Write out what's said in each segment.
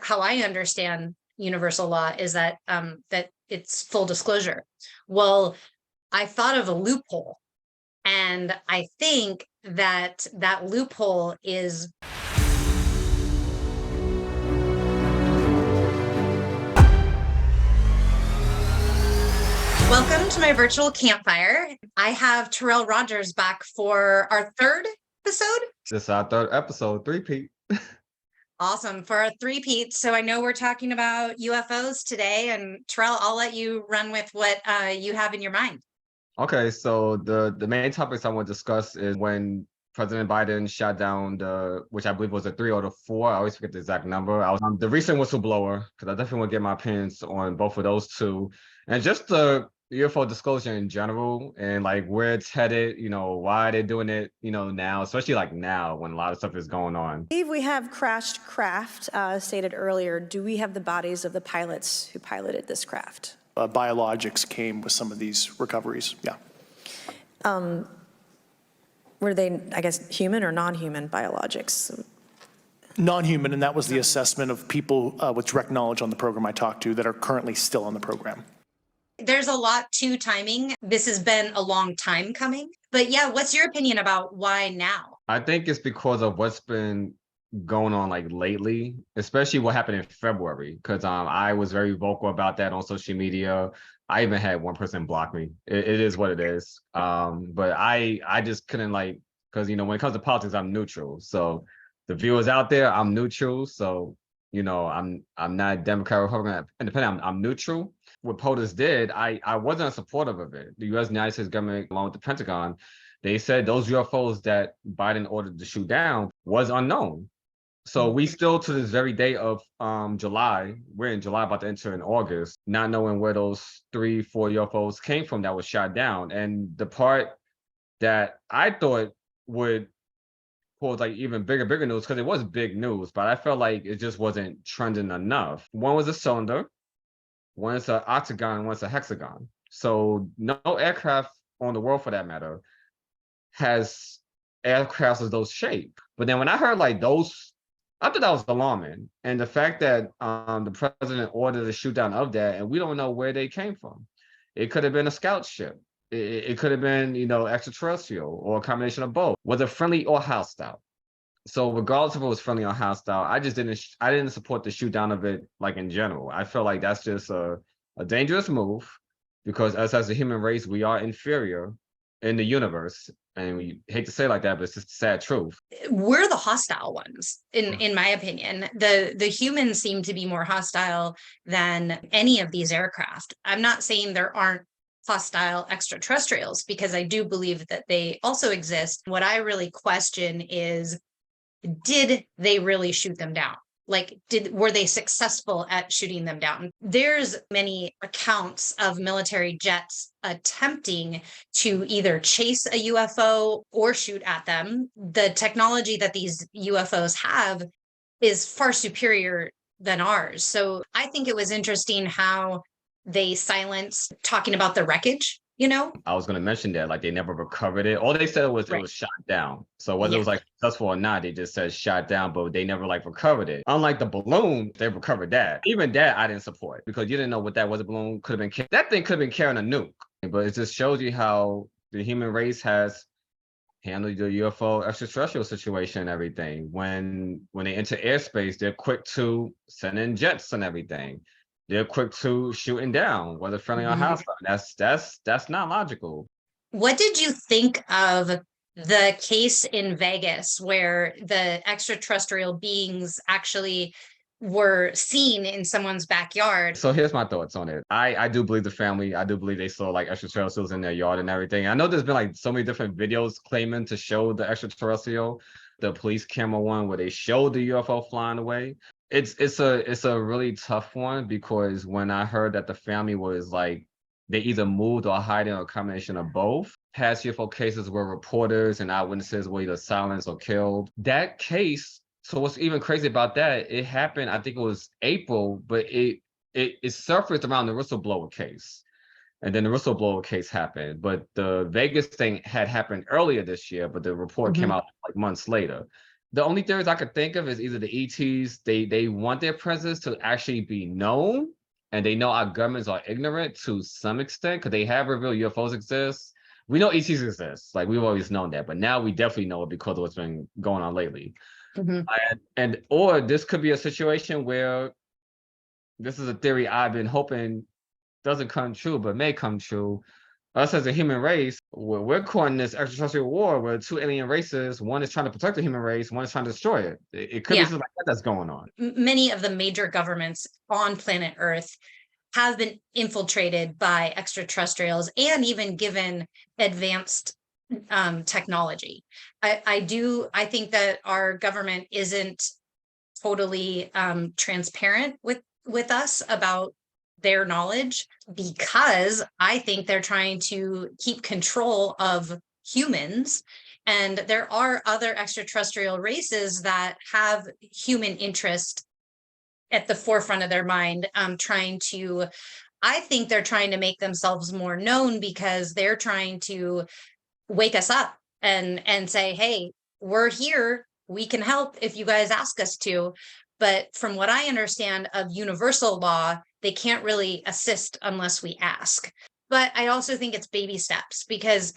How I understand universal law is that that it's full disclosure. Well, I thought of a loophole, and I think that that loophole is welcome to my virtual campfire. I have Terrell Rogers back for our third episode. This is our third episode, three-peat. Awesome, for a three-peat. So I know we're talking about UFOs today, and Terrell, I'll let you run with what you have in your mind. Okay, so the main topics I want to discuss is when President Biden shot down which I believe was a 3 or the 4. I always forget the exact number. I was the recent whistleblower, because I definitely want to get my opinions on both of those two, and just the UFO disclosure in general, and like where it's headed. Why they're doing it. Now, especially like now when a lot of stuff is going on. I believe we have crashed craft, stated earlier. Do we have the bodies of the pilots who piloted this craft? Biologics came with some of these recoveries, yeah. Were they, I guess, human or non-human biologics? Non-human, and that was the assessment of people with direct knowledge on the program I talked to that are currently still on the program. There's a lot to timing. This has been a long time coming. But yeah, what's your opinion about why now? I think it's because of what's been going on like lately, especially what happened in February, because I was very vocal about that on social media. I even had one person block me. It is what it is. But I just couldn't, like, because when it comes to politics, I'm neutral. So the viewers out there, I'm neutral. So I'm not Democrat, Republican, independent. I'm neutral. What POTUS did, I wasn't supportive of it. The United States government, along with the Pentagon, they said those UFOs that Biden ordered to shoot down was unknown. So we still, to this very day of July, we're in July, about to enter in August, not knowing where those 3-4 UFOs came from that was shot down. And the part that I thought would cause like even bigger news, because it was big news, but I felt like it just wasn't trending enough. One was a cylinder, one is an octagon, one's a hexagon. So no aircraft on the world, for that matter, has aircraft of those shape. But then when I heard like those, I thought that was alarming. And the fact that the president ordered a shoot down of that, and we don't know where they came from. It could have been a scout ship. It could have been, extraterrestrial, or a combination of both. Was it friendly or hostile? So regardless if it was friendly or hostile, I didn't support the shoot down of it, like, in general. I feel like that's just a dangerous move, because us as a human race, we are inferior in the universe. And we hate to say it like that, but it's just a sad truth. We're the hostile ones, in my opinion. The humans seem to be more hostile than any of these aircraft. I'm not saying there aren't hostile extraterrestrials, because I do believe that they also exist. What I really question is, did they really shoot them down? Like, were they successful at shooting them down? There's many accounts of military jets attempting to either chase a UFO or shoot at them. The technology that these UFOs have is far superior than ours. So I think it was interesting how they silenced talking about the wreckage. I was going to mention that, like, they never recovered it. All they said was It was shot down. So whether it was like successful or not, they just said shot down, but they never like recovered it. Unlike the balloon, they recovered that. Even that I didn't support, because you didn't know what that was. A balloon could have been that thing could have been carrying a nuke. But it just shows you how the human race has handled the UFO extraterrestrial situation and everything. When they enter airspace, they're quick to send in jets and everything. They're quick to shooting down, whether friendly or hostile. That's not logical. What did you think of the case in Vegas where the extraterrestrial beings actually were seen in someone's backyard? So here's my thoughts on it. I do believe the family. I do believe they saw like extraterrestrials in their yard and everything. I know there's been like so many different videos claiming to show the extraterrestrial. The police camera one where they showed the UFO flying away. It's a really tough one, because when I heard that the family was like, they either moved or hiding, or a combination of both. Past UFO cases where reporters and eyewitnesses were either silenced or killed. That case, so what's even crazy about that, it happened, I think it was April, but it surfaced around the whistleblower case. And then the whistleblower case happened. But the Vegas thing had happened earlier this year, but the report came out like months later. The only theories I could think of is either the ETs, they want their presence to actually be known, and they know our governments are ignorant to some extent because they have revealed UFOs exist. We know ETs exist, like we've always known that, but now we definitely know it because of what's been going on lately. And or this could be a situation where this is a theory I've been hoping doesn't come true, but may come true. Us as a human race, we're caught in this extraterrestrial war where two alien races, one is trying to protect the human race, one is trying to destroy it. It could be something like that that's going on. Many of the major governments on planet Earth have been infiltrated by extraterrestrials and even given advanced technology. I think that our government isn't totally transparent with us about their knowledge, because I think they're trying to keep control of humans. And there are other extraterrestrial races that have human interest at the forefront of their mind, I think they're trying to make themselves more known because they're trying to wake us up and say, hey, we're here, we can help if you guys ask us to. But from what I understand of universal law, they can't really assist unless we ask. But I also think it's baby steps, because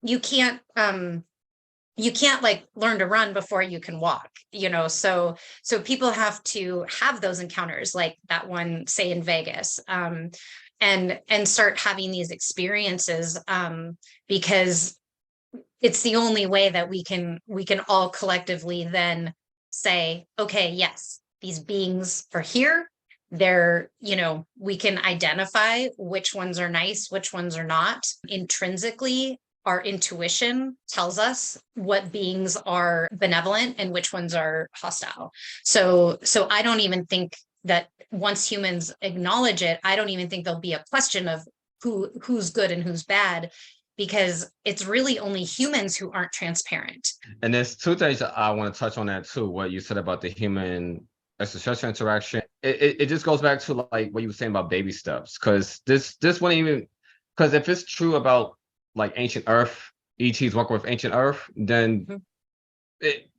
you can't like learn to run before you can walk, so people have to have those encounters like that one, say in Vegas, and start having these experiences, because it's the only way that we can all collectively then say, okay, yes, these beings are here. They're, we can identify which ones are nice, which ones are not. Intrinsically, our intuition tells us what beings are benevolent and which ones are hostile. So I don't even think that once humans acknowledge it, I don't even think there'll be a question of who's good and who's bad, because it's really only humans who aren't transparent. And there's two things that I want to touch on that too, what you said about the human extraterrestrial interaction. It just goes back to like what you were saying about baby steps, because this wouldn't even, because if it's true about like ancient Earth, ETs working with ancient Earth, then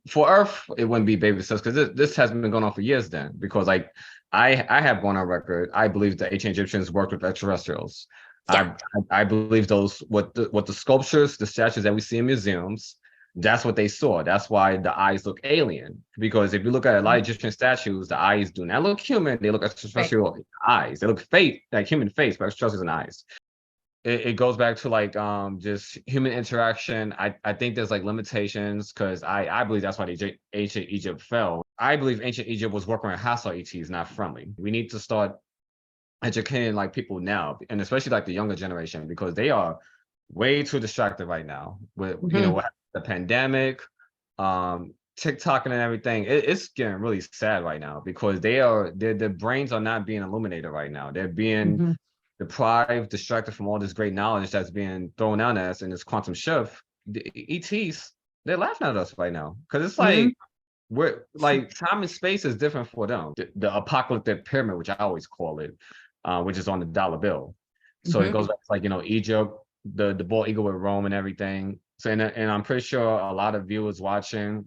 for Earth, it wouldn't be baby steps, because this has been going on for years then. Because like I have gone on record, I believe the ancient Egyptians worked with extraterrestrials. Yeah. I believe those what the sculptures, the statues that we see in museums, that's what they saw. That's why the eyes look alien. Because if you look at a lot of Egyptian statues, the eyes do not look human. They look extraterrestrial eyes. They look fake, like human face, but extraterrestrial eyes. It goes back to like just human interaction. I think there's like limitations, because I believe that's why the ancient Egypt fell. I believe ancient Egypt was working with hostile ETs, not friendly. We need to start educating like people now, and especially like the younger generation, because they are way too distracted right now with what the pandemic, TikTok and everything. It's getting really sad right now, because their brains are not being illuminated right now. They're being deprived, distracted from all this great knowledge that's being thrown out at us in this quantum shift. The ETs, they're laughing at us right now, because it's like we're like time and space is different for them. The apocalyptic pyramid, which I always call it, which is on the dollar bill. So it goes back to like Egypt, the bald eagle with Rome and everything. So and I'm pretty sure a lot of viewers watching,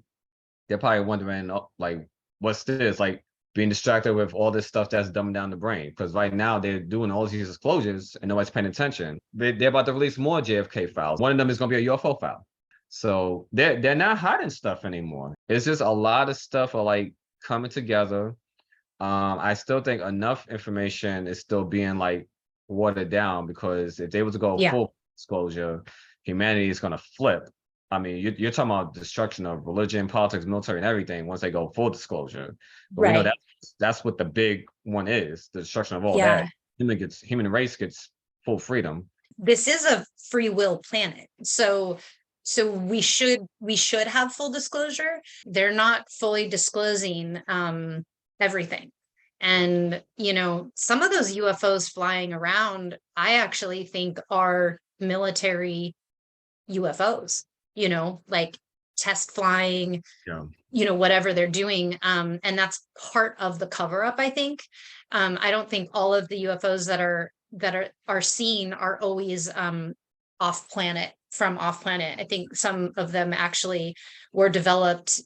they're probably wondering like, what's this? Like being distracted with all this stuff that's dumbing down the brain. Because right now they're doing all these disclosures and nobody's paying attention. They're about to release more JFK files. One of them is going to be a UFO file. So they're not hiding stuff anymore. It's just a lot of stuff are like coming together. I still think enough information is still being like watered down, because if they were to go full disclosure, humanity is going to flip. I mean, you're talking about destruction of religion, politics, military, and everything once they go full disclosure. But we know that's what the big one is: the destruction of all that. Human race gets full freedom. This is a free will planet, so we should have full disclosure. They're not fully disclosing everything. And some of those UFOs flying around, I actually think are military UFOs, like test flying, whatever they're doing. And that's part of the cover up, I think. I don't think all of the UFOs that are seen are always off planet. I think some of them actually were developed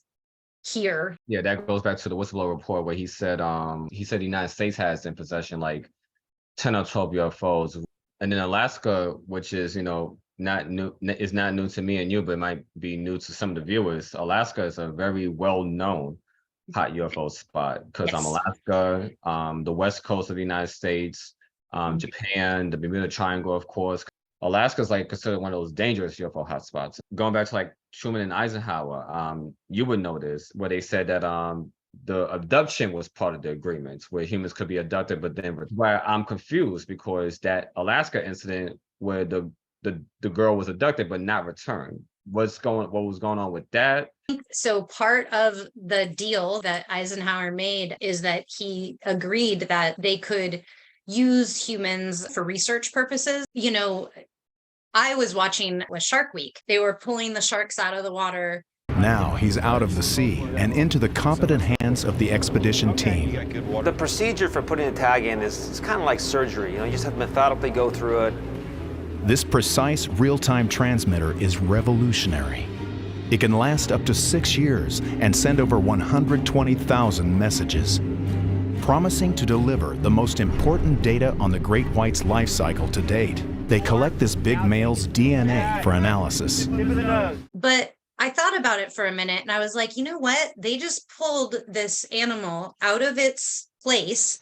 here. Yeah, that goes back to the whistleblower report where he said the United States has in possession like 10 or 12 UFOs. And then Alaska, which is, not new, is not new to me and you, but it might be new to some of the viewers. Alaska is a very well-known hot UFO spot because Yes. Alaska, the west coast of the United States, Japan, the Bermuda Triangle, of course. Alaska is like considered one of those dangerous UFO hotspots. Going back to like Truman and Eisenhower, you would know this, where they said that the abduction was part of the agreements, where humans could be abducted, but then where I'm confused because that Alaska incident where the girl was abducted but not returned. What was going on with that? So part of the deal that Eisenhower made is that he agreed that they could use humans for research purposes. I was watching with Shark Week. They were pulling the sharks out of the water. Now he's out of the sea and into the competent hands of the expedition team. The procedure for putting a tag in is kind of like surgery. You just have to methodically go through it. This precise real-time transmitter is revolutionary. It can last up to 6 years and send over 120,000 messages, promising to deliver the most important data on the great white's life cycle to date. They collect this big male's DNA for analysis. But I thought about it for a minute and I was like, you know what? They just pulled this animal out of its place.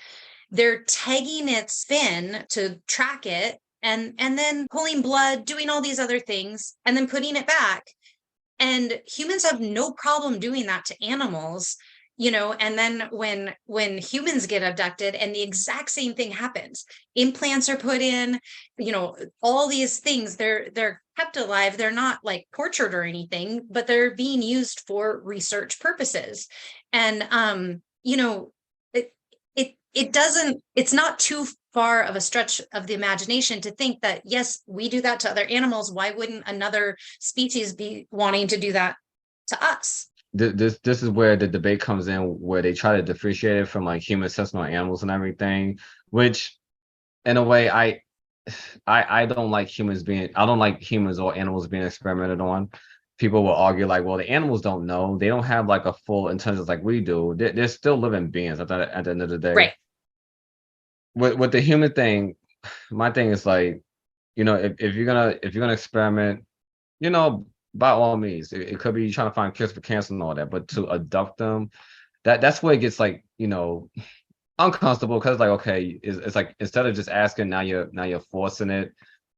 They're tagging its fin to track it and then pulling blood, doing all these other things, and then putting it back. And humans have no problem doing that to animals, and then when humans get abducted and the exact same thing happens, implants are put in, all these things, they're kept alive. They're not like tortured or anything, but they're being used for research purposes. And, it's not too far of a stretch of the imagination to think that, yes, we do that to other animals. Why wouldn't another species be wanting to do that to us? This is where the debate comes in, where they try to differentiate it from like human assessment on animals and everything, which in a way I don't like I don't like humans or animals being experimented on. People will argue like, well, the animals don't know. They don't have like a full intelligence like we do. They're still living beings at the end of the day. Right. With the human thing, my thing is like, if you're gonna experiment, by all means, it could be trying to find cures for cancer and all that, but to abduct them, that's where it gets like, uncomfortable, because like, okay, it's like instead of just asking, now you're forcing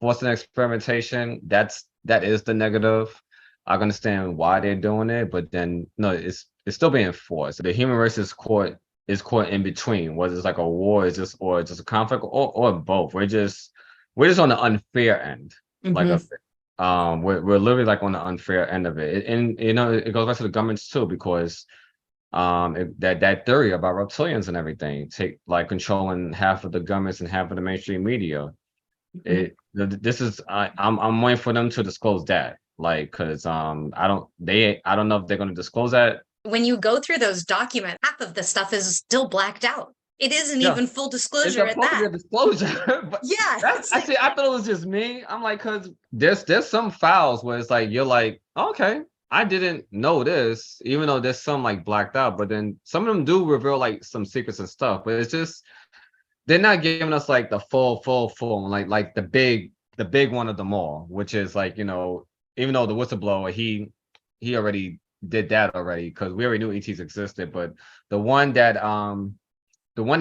experimentation. That is the negative. I understand why they're doing it, but then no, it's still being forced. The human race is caught in between, whether it's like a war, or just a conflict, or both. We're just on the unfair end. Mm-hmm. We're literally like on the unfair end of it. And it goes back to the governments too, because that theory about reptilians and everything take like controlling half of the governments and half of the mainstream media. Mm-hmm. I'm waiting for them to disclose that, like, because I don't know if they're going to disclose that. When you go through those documents, half of the stuff is still blacked out. It isn't even full disclosure at that. Disclosure, but yeah, I thought it was just me. I'm like, because there's some files where it's like you're like, okay, I didn't know this, even though there's some like blacked out. But then some of them do reveal like some secrets and stuff. But it's just they're not giving us like the full, like the big one of them all, which is like, even though the whistleblower he already did that already, because we already knew ETs existed. But the one that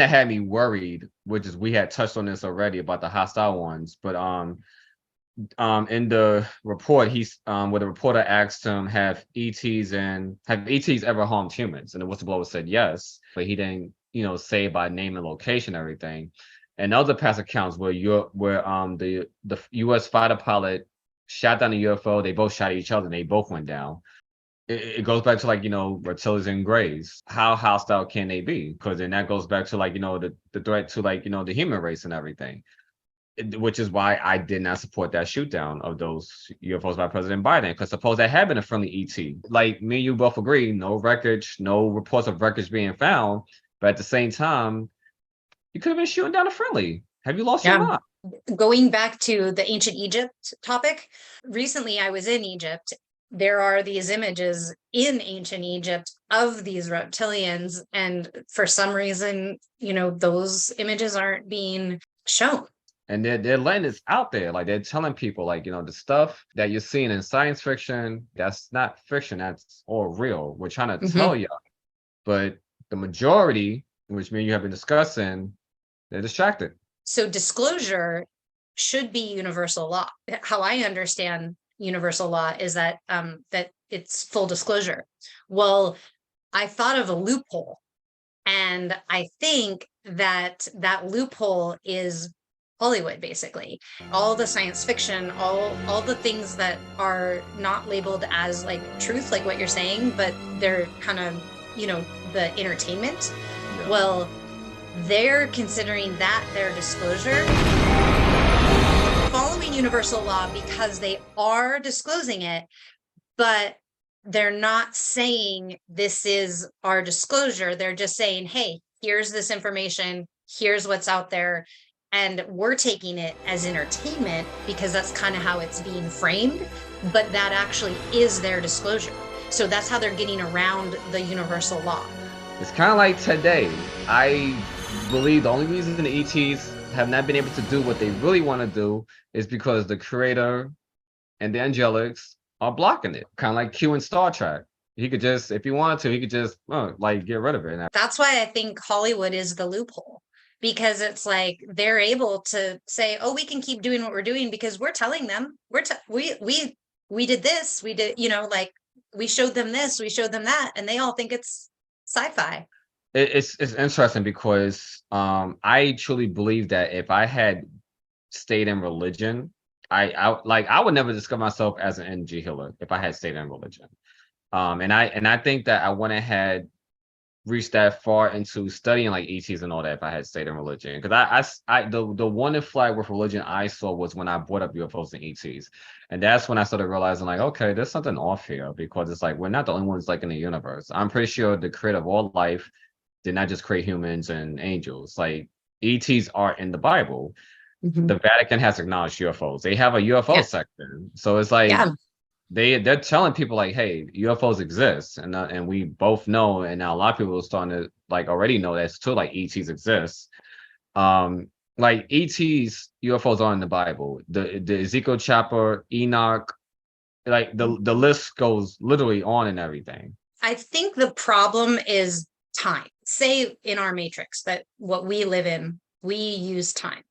had me worried, which is, we had touched on this already about the hostile ones, but in the report, where the reporter asked him, have ETs ever harmed humans? And the whistleblower said yes, but he didn't, say by name and location, everything. And other past accounts where the U.S. fighter pilot shot down a UFO, they both shot each other and they both went down. It goes back to like, reptilians and grays. How hostile can they be? Because then that goes back to like, the threat to like, the human race and everything. Which is why I did not support that shoot down of those UFOs by President Biden. Because suppose that had been a friendly ET. Like me and you both agree, no wreckage, no reports of wreckage being found. But at the same time, you could have been shooting down a friendly. Have you lost your mind? Going back to the ancient Egypt topic, recently I was in Egypt there are these images in ancient Egypt of these reptilians, and for some reason, those images aren't being shown. And they're letting this out there. Like they're telling people, like, the stuff that you're seeing in science fiction, that's not fiction, that's all real. We're trying to tell you. But the majority, which me and you have been discussing, they're distracted. So disclosure should be universal law. How I understand universal law is that that it's full disclosure. Well, I thought of a loophole, and I think that loophole is Hollywood, basically. All the science fiction, all the things that are not labeled as like truth, like what you're saying, but they're kind of, the entertainment. Yeah. Well, they're considering that their disclosure, following universal law, because they are disclosing it, but they're not saying this is our disclosure. They're just saying, hey, here's this information, here's what's out there, and we're taking it as entertainment because that's kind of how it's being framed, but that actually is their disclosure. So that's how they're getting around the universal law. It's kind of like today. I believe the only reason the ETs have not been able to do what they really want to do is because the creator and the angelics are blocking it. Kind of like Q in Star Trek. He could just, if he wanted to, he could just like get rid of it. That's why I think Hollywood is the loophole, because it's like they're able to say, oh, we can keep doing what we're doing because we're telling them we did this, we did, like we showed them this, we showed them that, and they all think it's sci-fi. It's interesting because I truly believe that if I had stayed in religion, I would never discover myself as an energy healer if I had stayed in religion. And I think that I wouldn't have reached that far into studying like ETs and all that if I had stayed in religion. Because the one flag with religion I saw was when I brought up UFOs and ETs. And that's when I started realizing like, okay, there's something off here, because it's like we're not the only ones like in the universe. I'm pretty sure the creator of all life did not just create humans and angels. Like ETs are in the Bible. The Vatican has acknowledged UFOs. They have a UFO section. So it's like they're telling people like, hey, UFOs exist, and we both know, and now a lot of people are starting to like already know that too, like ETs exist. Like ETs, UFOs are in the Bible. The Ezekiel chapter, Enoch, like the list goes literally on and everything. I think the problem is time. Say in our matrix that what we live in, we use time,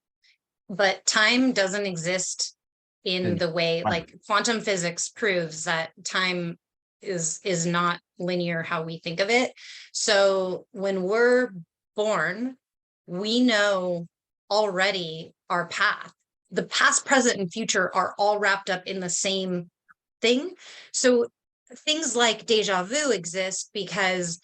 but time doesn't exist in the way like quantum physics proves that time is not linear how we think of it. So when we're born, we know already our path. The past, present, and future are all wrapped up in the same thing. So things like deja vu exist because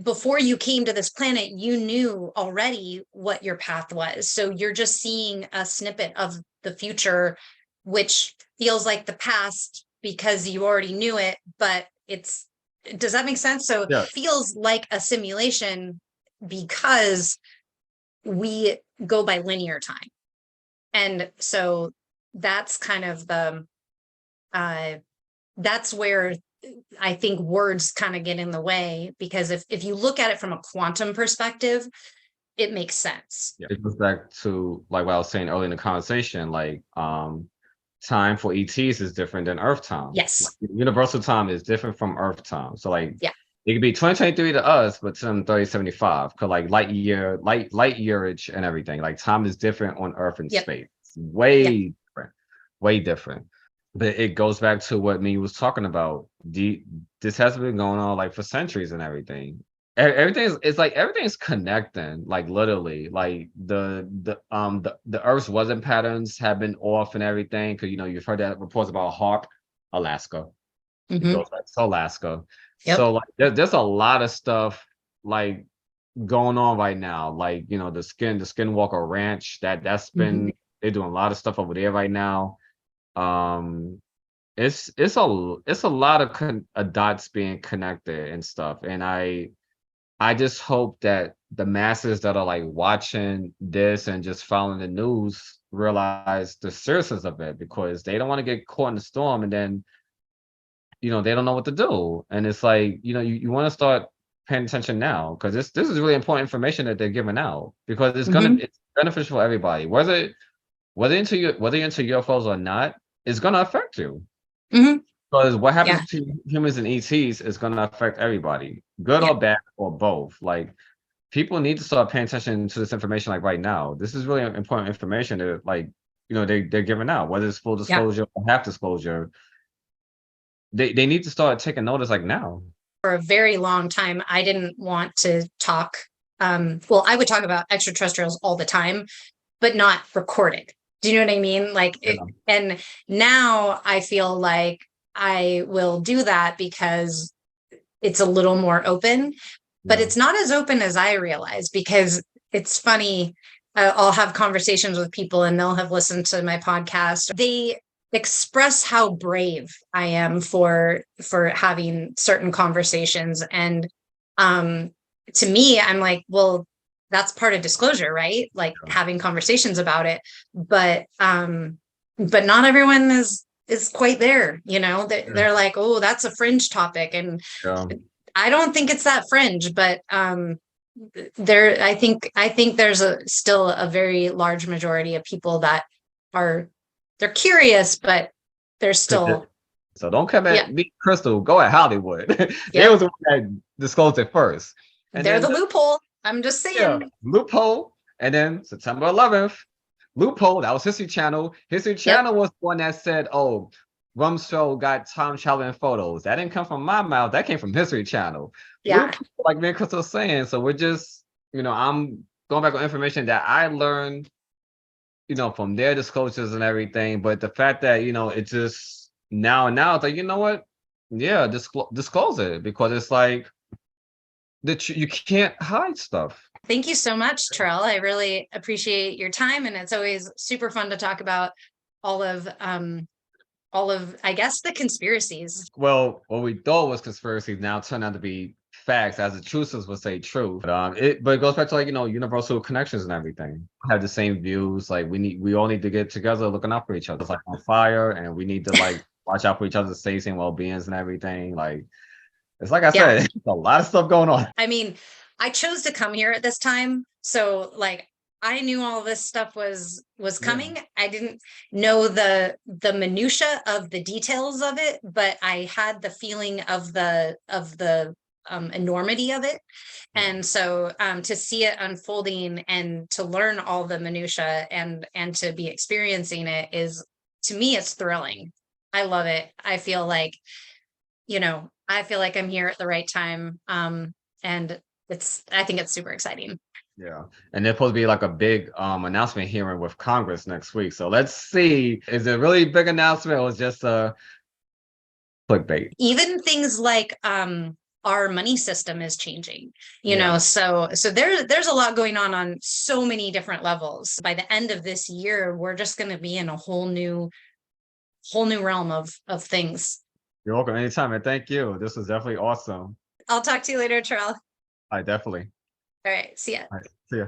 before you came to this planet, you knew already what your path was. So you're just seeing a snippet of the future, which feels like the past because you already knew it, but does that make sense? So it feels like a simulation because we go by linear time. And so that's kind of that's where I think words kind of get in the way, because if you look at it from a quantum perspective, it makes sense. It goes back to like what I was saying earlier in the conversation, like time for ETs is different than Earth time. Yes. Like, universal time is different from Earth time. So like it could be 2023 to us, but to them 3075, because like light yearage and everything. Like time is different on Earth and space. Way different. But it goes back to what me was talking about. This has been going on like for centuries and everything. Everything's connecting, like literally. Like the Earth's weather patterns have been off and everything. Because you've heard that reports about HARP, Alaska. It goes back to Alaska. So like there's a lot of stuff like going on right now. Like the Skinwalker Ranch that's been they're doing a lot of stuff over there right now. It's a lot of dots being connected and stuff, and I just hope that the masses that are like watching this and just following the news realize the seriousness of it, because they don't want to get caught in the storm and then they don't know what to do. And it's like, you want to start paying attention now, because this is really important information that they're giving out, because it's beneficial for everybody. Whether you're into UFOs or not, it's gonna affect you. Because what happens to humans and ETs is gonna affect everybody, good or bad or both. Like, people need to start paying attention to this information, like right now. This is really important information that, like, they're giving out, whether it's full disclosure or half disclosure. They need to start taking notice, like, now. For a very long time, I didn't want to talk. Well, I would talk about extraterrestrials all the time, but not recorded. Do you know what I mean? Like, and now I feel like I will do that because it's a little more open, but it's not as open as I realize, because it's funny. I'll have conversations with people and they'll have listened to my podcast. They express how brave I am for having certain conversations. And to me, I'm like, well, that's part of disclosure, right? Like, having conversations about it. But not everyone is quite there, they're like, oh, that's a fringe topic. And I don't think it's that fringe, but I think there's still a very large majority of people that they're curious, but they're still. So don't come at me, Crystal. Go at Hollywood. They was the one that disclosed it first. And they're the loophole. I'm just saying. Loophole. And then September 11th, Loophole. That was History Channel. History Channel was the one that said, "Oh, Rumsfeld got time traveling photos." That didn't come from my mouth. That came from History Channel. Yeah. Loophole, like me and Crystal was saying. So we're just, I'm going back on information that I learned, from their disclosures and everything. But the fact that, it just now it's like, you know what? Yeah, disclose it, because it's like that you can't hide stuff. Thank you so much, Terrell. I really appreciate your time, and it's always super fun to talk about all of I guess the conspiracies. Well, what we thought was conspiracies now turned out to be facts, as the truthers would say truth. But it goes back to, like, universal connections and everything. We have the same views. Like, we all need to get together, looking out for each other. It's like on fire, and we need to, like, watch out for each other's safety and well-beings and everything. Like, it's like I said, a lot of stuff going on. I mean, I chose to come here at this time, so, like, I knew all this stuff was coming. I didn't know the minutia of the details of it, but I had the feeling of the enormity of it. And so to see it unfolding and to learn all the minutia and to be experiencing it is, to me, it's thrilling. I love it. I feel like I'm here at the right time. And I think it's super exciting. Yeah. And there's supposed to be like a big announcement hearing with Congress next week. So let's see, is it really a big announcement or just a clickbait? Even things like our money system is changing, so there's a lot going on so many different levels. By the end of this year, we're just going to be in a whole new realm of things. You're welcome anytime, and thank you. This was definitely awesome. I'll talk to you later, Terrell. I definitely. All right. See ya. All right, see ya.